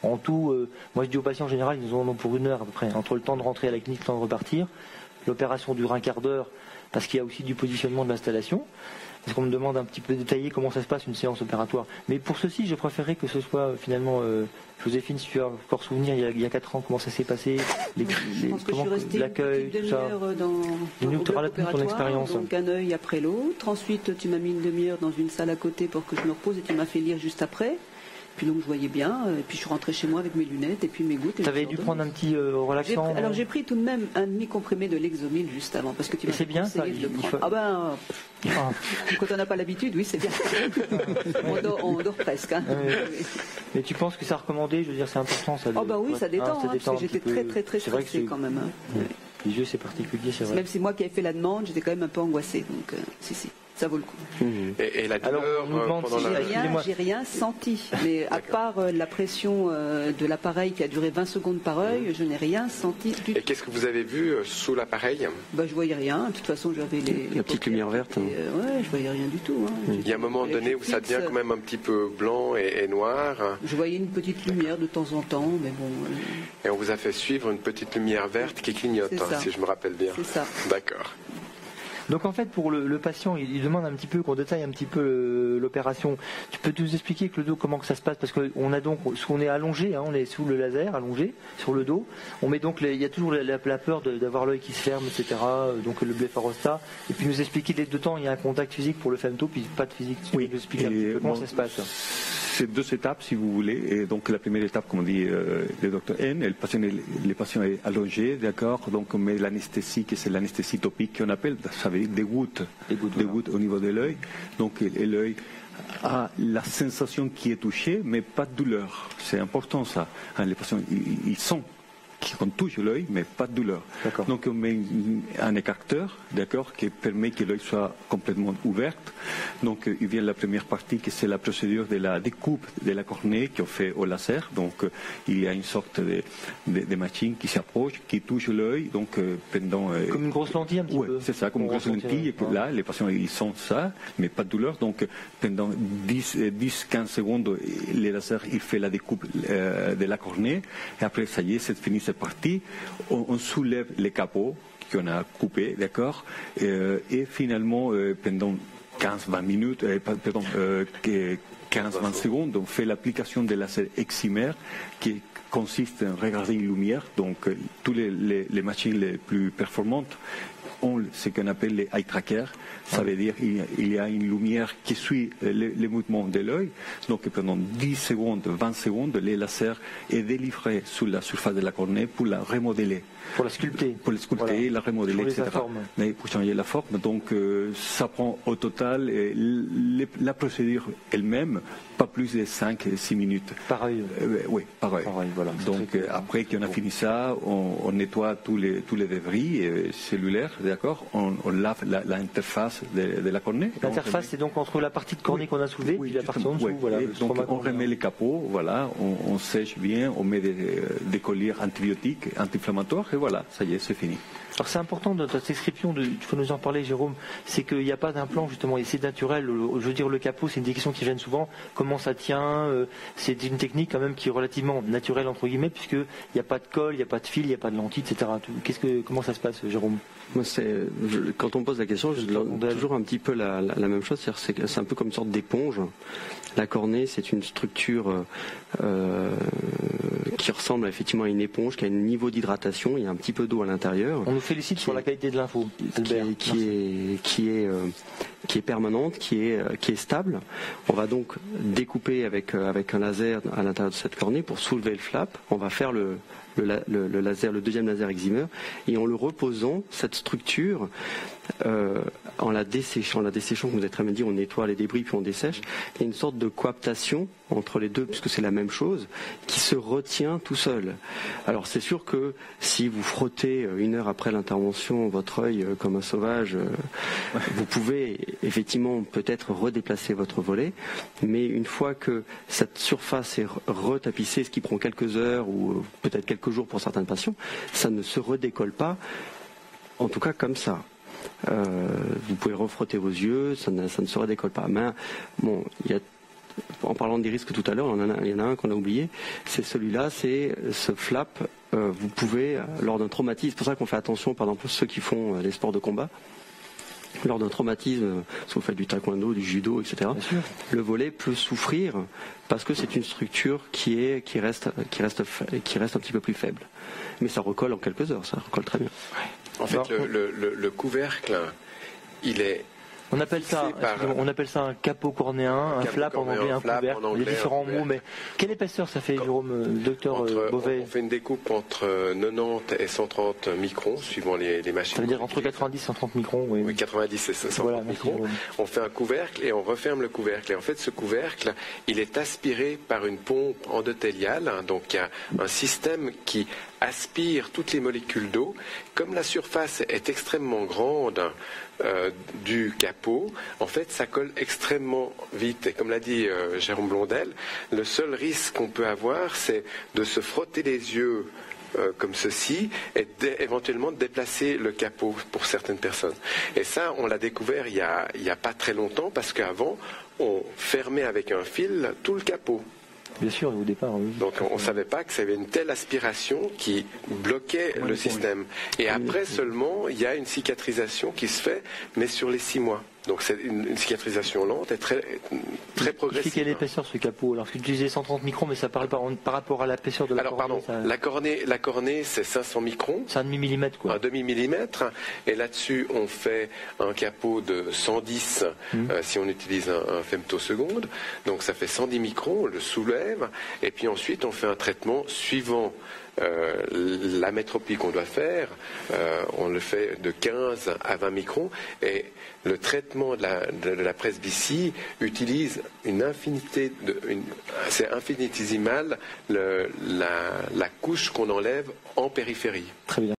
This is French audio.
En tout, moi je dis aux patients en général, ils en ont pour 1 heure à peu près, entre le temps de rentrer à la clinique et le temps de repartir. L'opération dure un quart d'heure parce qu'il y a aussi du positionnement de l'installation. Parce qu'on me demande un petit peu détaillé comment ça se passe une séance opératoire. Mais pour ceci, je préférerais que ce soit finalement, Joséphine, si tu as encore souvenir, il y a 4 ans, comment ça s'est passé, l'accueil, tout ça. Tu auras ton expérience. Donc un œil après l'autre. Ensuite, tu m'as mis une demi-heure dans une salle à côté pour que je me repose et tu m'as fait lire juste après. Puis donc je voyais bien, et puis je suis rentrée chez moi avec mes lunettes et puis mes gouttes. Tu avais dû prendre un petit relaxant. Alors j'ai pris tout de même un demi-comprimé de Lexomil juste avant, parce que tu m'as c'est bien ça. Ah ben, quand on n'a pas l'habitude, oui c'est bien. on dort presque. Hein. Mais tu penses que c'est recommandé, je veux dire c'est important ça. Ah ben oui, ça détend, parce que j'étais très stressée quand même. Les yeux c'est particulier, c'est vrai. Même si moi qui avais fait la demande, j'étais quand même un peu angoissée, donc si. Ça vaut le coup. Et la douleur pendant j'ai rien senti, mais à part la pression de l'appareil qui a duré 20 secondes par œil, je n'ai rien senti du tout. Et qu'est-ce que vous avez vu sous l'appareil? Je voyais rien. De toute façon, j'avais la petite lumière verte. Ouais, je voyais rien du tout. Hein. Il y a un moment donné où ça devient quand même un petit peu blanc et noir. Je voyais une petite lumière de temps en temps, mais bon. Et on vous a fait suivre une petite lumière verte qui clignote, si je me rappelle bien. C'est ça. D'accord. Donc en fait pour le patient, il demande un petit peu qu'on détaille un petit peu l'opération. Tu peux nous expliquer que le dos comment que ça se passe, parce qu'on a donc, on est allongé, hein, on est sous le laser allongé sur le dos. On met donc il y a toujours la peur d'avoir l'œil qui se ferme, etc. Donc le blépharostat. Et puis nous expliquer les 2 temps, il y a un contact physique pour le femto, puis pas de physique. Oui. Nous expliquer un petit peu comment ça se passe. C'est 2 étapes si vous voulez. Et donc la première étape, comme dit le docteur N, le patient est allongé, d'accord. Donc on met l'anesthésie, qui c'est l'anesthésie topique qu'on appelle, ça veut dire des gouttes au niveau de l'œil. Donc l'œil a la sensation qui est touchée, mais pas de douleur. C'est important ça. Les patients ils sentent qu'on touche l'œil, mais pas de douleur. Donc on met un écarteur, d'accord, qui permet que l'œil soit complètement ouvert. Donc il vient la première partie, qui c'est la procédure de la découpe de la cornée qu'on fait au laser. Donc il y a une sorte de machine qui s'approche, qui touche l'œil, donc pendant... comme une grosse lentille un petit peu. C'est ça, comme une grosse lentille. Et là, les patients ils sentent ça, mais pas de douleur. Donc pendant 10-15 secondes, le laser il fait la découpe de la cornée. Et après, ça y est, c'est fini cette partie. On soulève les capots qu'on a coupés, d'accord, et finalement, pendant 15-20 minutes, 15-20 secondes, on fait l'application de laser excimer qui consiste en regarder une lumière. Donc, toutes les machines les plus performantes ont ce qu'on appelle les eye trackers. Ça veut dire qu'il y a une lumière qui suit les mouvements de l'œil. Donc pendant 10 secondes, 20 secondes, le laser est délivré sur la surface de la cornée pour la remodeler. Pour la sculpter. Pour la sculpter, voilà. La remodeler, etc. Pour changer la forme. Donc ça prend au total la procédure elle-même pas plus de 5-6 minutes. Pareil. Oui, pareil. Voilà. Donc après qu'on a fini ça, on nettoie tous les débris cellulaires, d'accord. On lave l'interface de la cornée. L'interface, c'est donc entre la partie de cornée qu'on a soulevée et la partie en dessous. Voilà, donc on remet les capots, voilà, on sèche bien, on met des colliers antibiotiques, anti-inflammatoires, et voilà, ça y est, c'est fini. Alors c'est important dans cette description, il faut nous en parler Jérôme, c'est qu'il n'y a pas d'implant justement, et c'est naturel, je veux dire le capot c'est une des questions qui viennent souvent, comment ça tient, c'est une technique quand même qui est relativement naturelle entre guillemets, puisqu'il n'y a pas de colle, il n'y a pas de fil, il n'y a pas de lentille, etc. Comment ça se passe Jérôme? Moi, quand on me pose la question, je donne toujours un petit peu la même chose, c'est un peu comme une sorte d'éponge. La cornée, c'est une structure qui ressemble effectivement à une éponge, qui a un niveau d'hydratation, il y a un petit peu d'eau à l'intérieur. On nous félicite sur la qualité de l'info. Qui est permanente, qui est stable. On va donc découper avec un laser à l'intérieur de cette cornée pour soulever le flap. On va faire le laser, le deuxième laser excimer, et en le reposant, cette structure, en la desséchant, comme vous avez très bien dit, on nettoie les débris puis on dessèche, il y a une sorte de coaptation entre les deux, puisque c'est la même chose, qui se retient tout seul. Alors c'est sûr que si vous frottez 1 heure après l'intervention votre œil comme un sauvage, vous pouvez effectivement peut-être redéplacer votre volet, mais une fois que cette surface est retapissée, ce qui prend quelques heures ou peut-être quelques jours pour certains patients, ça ne se redécolle pas, en tout cas comme ça. Vous pouvez refrotter vos yeux, ça ne se redécolle pas. Mais bon, il y a en parlant des risques tout à l'heure, il y en a un qu'on a oublié, c'est celui-là, c'est ce flap, vous pouvez, lors d'un traumatisme, c'est pour ça qu'on fait attention, par exemple, ceux qui font les sports de combat, lors d'un traumatisme, si vous faites du taekwondo, du judo, etc., le volet peut souffrir parce que c'est une structure qui reste un petit peu plus faible. Mais ça recolle en quelques heures, ça recolle très bien. En fait, le couvercle, il est... On appelle ça un capot cornéen, un flap en anglais, un couvercle, il y a différents mots, mais quelle épaisseur ça fait, Jérôme, docteur Beauvais? On fait une découpe entre 90 et 130 microns, suivant les machines. Ça veut dire entre 90 et 130 microns, oui. Oui, 90 et 130 microns. On fait un couvercle et on referme le couvercle. Et en fait, ce couvercle, il est aspiré par une pompe endothéliale, donc il y a un système qui aspire toutes les molécules d'eau. Comme la surface est extrêmement grande du capot, en fait, ça colle extrêmement vite. Et comme l'a dit Jérôme Blondel, le seul risque qu'on peut avoir, c'est de se frotter les yeux comme ceci et éventuellement de déplacer le capot pour certaines personnes. Et ça, on l'a découvert il y a pas très longtemps parce qu'avant, on fermait avec un fil tout le capot. Bien sûr, au départ. Oui. Donc on ne savait pas que ça avait une telle aspiration qui bloquait le système. Et après seulement, il y a une cicatrisation qui se fait, mais sur les 6 mois. Donc c'est une cicatrisation lente et très progressive. Quelle épaisseur ce capot? Alors, tu disais 130 microns, mais ça parle par rapport à l'épaisseur de la cornée. Alors pardon, la cornée c'est 500 microns. C'est un demi-millimètre quoi. Un demi-millimètre. Et là-dessus, on fait un capot de 110 si on utilise un femtoseconde. Donc ça fait 110 microns, on le soulève. Et puis ensuite, on fait un traitement suivant la métropie qu'on doit faire, on le fait de 15 à 20 microns et le traitement de la presbytie utilise c'est infinitésimal la couche qu'on enlève en périphérie. Très bien.